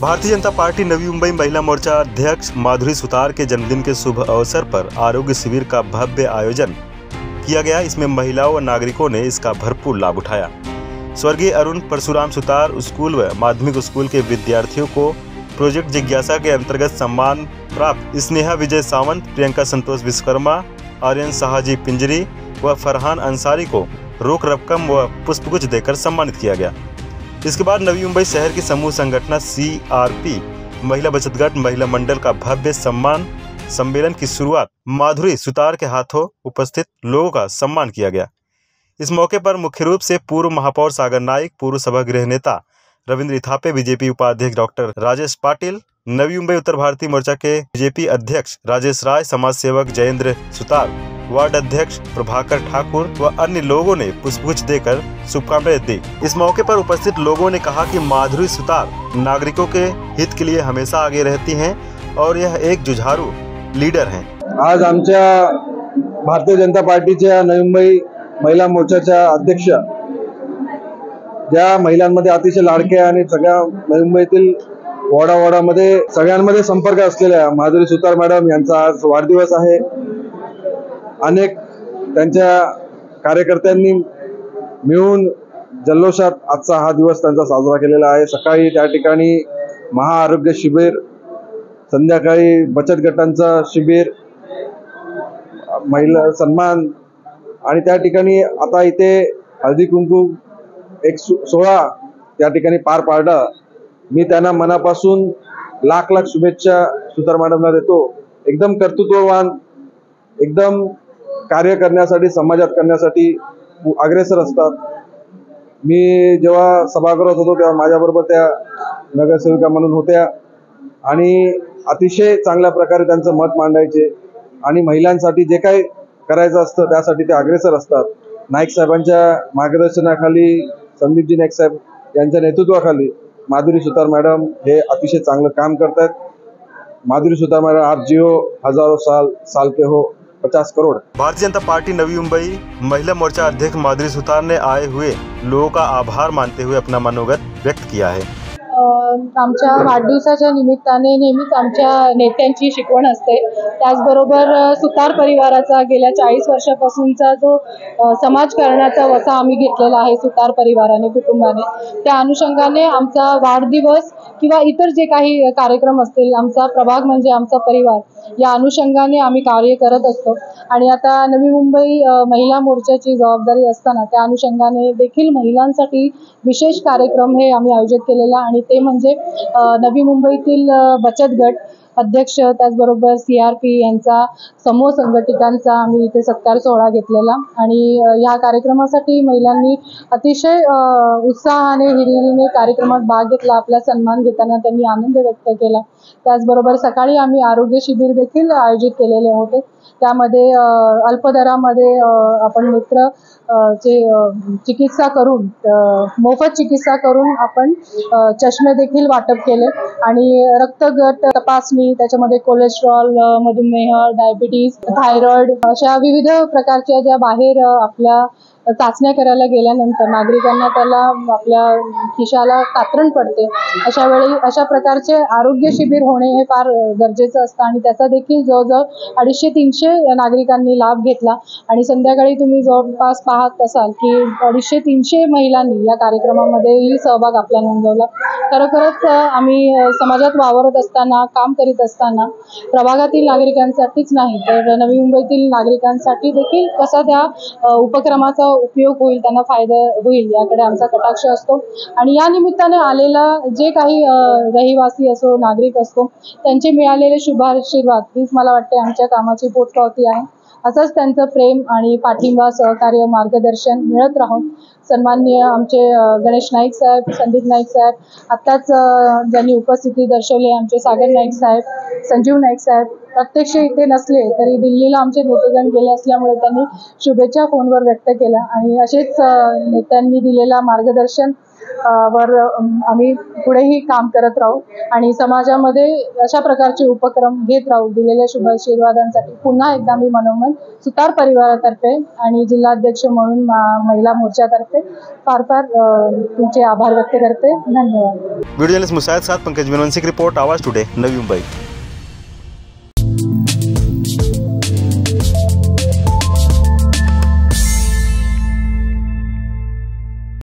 Bharatiya Janata party Navi Mumbai महिला मोर्चा अध्यक्ष माधुरी सुतार के जन्मदिन के शुभ अवसर पर आरोग्य शिविर का भव्य आयोजन किया गया। इसमें महिलाओं व नागरिकों ने इसका भरपूर लाभ उठाया। स्वर्गीय अरुण परशुराम सुतार स्कूल व माध्यमिक स्कूल के विद्यार्थियों को प्रोजेक्ट जिज्ञासा के अंतर्गत सम्मान प्राप्त स्नेहा विजय सावंत, प्रियंका संतोष विश्वकर्मा, आर्यन शाहजी पिंजरी व फरहान अंसारी को रोक रकम व पुष्पगुच्छ देकर सम्मानित किया गया। इसके बाद नवी मुंबई शहर की समूह संगठन CRP महिला बचत गट महिला मंडल का भव्य सम्मान सम्मेलन की शुरुआत माधुरी सुतार के हाथों उपस्थित लोगों का सम्मान किया गया। इस मौके पर मुख्य रूप से पूर्व महापौर सागर नाइक, पूर्व सभागृह नेता रविंद्र इथापे, बीजेपी उपाध्यक्ष डॉक्टर राजेश पाटिल, नवी मुंबई उत्तर भारतीय मोर्चा के बीजेपी अध्यक्ष राजेश राय, समाज सेवक जयेंद्र सुतार, वार्ड अध्यक्ष प्रभाकर ठाकुर व अन्य लोगों ने पुष्पगुच्छ देकर शुभकामनाएं दी। इस मौके पर उपस्थित लोगों ने कहा कि माधुरी सुतार नागरिकों के हित के लिए हमेशा आगे रहती हैं और यह एक जुझारू लीडर हैं। आज आमच्या भारतीय जनता पार्टीच्या नवी मुंबई महिला मोर्चाच्या अध्यक्ष, ज्या महिलांमध्ये अतिशय लाडक्या आणि सगळ्या नवी मुंबईतील वॉर्डामध्ये सगळ्यांमध्ये संपर्क असलेल्या माधुरी सुतार मॅडम यांचा आज वाढदिवस आहे। अनेक त्यांच्या कार्यकर्त्यांनी मिळून जल्लोषात आजचा हा दिवस त्यांचा साजरा केलेला आहे। सकाळी त्या ठिकाणी महाआरोग्य शिबिर, संध्याकाळी बचत गटांचा शिबिर, महिला सन्मान आणि त्या ठिकाणी आता इथे हळदी कुंकू एक सोहळा त्या ठिकाणी पार पाडला। मी त्यांना मनापासून लाख शुभेच्छा सुतार मॅडमला देतो। एकदम कर्तृत्ववान, एकदम कार्य करण्यासाठी, समाजात करण्यासाठी अग्रेसर असतात। मी जेव्हा सभागृहात होतो तेव्हा माझ्याबरोबर त्या नगरसेविका म्हणून होत्या आणि अतिशय चांगल्या प्रकारे त्यांचं मत मांडायचे आणि महिलांसाठी जे काही करायचं असतं त्यासाठी ते अग्रेसर असतात। नाईक साहेबांच्या मार्गदर्शनाखाली, संदीपजी नाईक साहेब यांच्या नेतृत्वाखाली माधुरी सुतार मॅडम हे अतिशय चांगलं काम करतात। माधुरी सुतार मैडम, आप जियो हजारों साल के हो 50 करोड़। भारतीय जनता पार्टी नवी मुंबई महिला मोर्चा अध्यक्ष माधुरी सुतार ने आए हुए लोगों का आभार मानते हुए अपना मनोगत व्यक्त किया है। आमच्या वाढदिवसाच्या निमित्ताने नेहमीच आमच्या नेत्यांची शिकवण असते। त्याचबरोबर सुतार परिवाराचा गेल्या 40 वर्षापासूनचा जो समाजकारणाचा वसा आम्ही घेतलेला आहे सुतार परिवाराने, कुटुंबाने, त्या अनुषंगाने आमचा वाढदिवस किंवा इतर जे काही कार्यक्रम असतील, आमचा प्रभाग म्हणजे आमचा परिवार, या अनुषंगाने आम्ही कार्य करत असतो। आणि आता नवी मुंबई महिला मोर्चाची जबाबदारी असताना त्या अनुषंगाने देखील महिलांसाठी विशेष कार्यक्रम हे आम्ही आयोजित केलेला आणि ते म्हणजे नवी मुंबईतील बचत गट अध्यक्ष, त्याचबरोबर CRP यांचा समूह संघटकांचा आम्ही इथे सत्कार सोहळा घेतलेला आणि या कार्यक्रमासाठी महिलांनी अतिशय उत्साहाने, हिरिरीने कार्यक्रमात भाग घेतला। आपला सन्मान घेताना त्यांनी आनंद व्यक्त केला। त्याचबरोबर सकाळी आम्ही आरोग्य शिबिर देखील आयोजित केलेले होते। त्यामध्ये अल्पदरामध्ये आपण नेत्र चे चिकित्सा करून, मोफत चिकित्सा करून आपण चष्मे देखील वाटप केले आणि रक्तगट तपासणी, त्याच्यामध्ये कोलेस्ट्रॉल, मधुमेह, डायबिटीज, थायरॉइड अशा विविध प्रकारच्या ज्या बाहेर आपल्या चाचण्या करायला गेल्यानंतर नागरिकांना त्याला आपल्या खिशाला कात्रण पडते, अशा वेळी अशा प्रकारचे आरोग्य शिबिर होणे हे फार गरजेचं असतं आणि त्याचा देखील जवळजवळ 250-300 नागरिकांनी लाभ घेतला आणि संध्याकाळी तुम्ही जवळपास पाहत असाल की 250-300 महिलांनी या कार्यक्रमामध्येही सहभाग आपला नोंदवला। खरोखरच आम्ही समाजात वावरत असताना, काम करीत असताना प्रभागातील नागरिकांसाठीच नाही तर नवी मुंबईतील नागरिकांसाठी देखील कसा त्या उपक्रमाचा उपयोग होईल, त्यांना फायदा होईल याकडे आमचा कटाक्ष असतो आणि या निमित्ताने आलेला जे काही रहिवासी असो, नागरिक असतो, त्यांचे मिळालेले शुभाशीर्वाद हीच मला वाटते आमच्या कामाची पोचपावती आहे। असंच त्यांचं प्रेम आणि पाठिंबा, सहकार्य, मार्गदर्शन मिळत राहून सन्माननीय आमचे गणेश नाईक साहेब, संदीप नाईक साहेब, आत्ताच ज्यांनी उपस्थिती दर्शवली आमचे सागर नाईक साहेब, संजीव नाईक साहेब, प्रत्यक्ष इथे नसले तरी दिल्लीला आमचे नेतेगण गेले असल्यामुळे त्यांनी शुभेच्छा फोनवर व्यक्त केल्या आणि असेच नेत्यांनी दिलेला मार्गदर्शन वर आम्ही पुढेही काम करत राहू आणि समाजामध्ये अशा प्रकारचे उपक्रम घेत राहू. दिलेल्या शुभ आशीर्वादांसाठी पुन्हा एकदा मी मनोमन सुतार परिवारातर्फे आणि जिल्हाध्यक्ष म्हणून महिला मोर्चातर्फे फार फार तुमचे आभार व्यक्त करते. धन्यवाद. वीडियो जर्नलिस्ट मुसायद साथ पंकज विनवंशी की रिपोर्ट, आवाज टुडे, नवी मुंबई.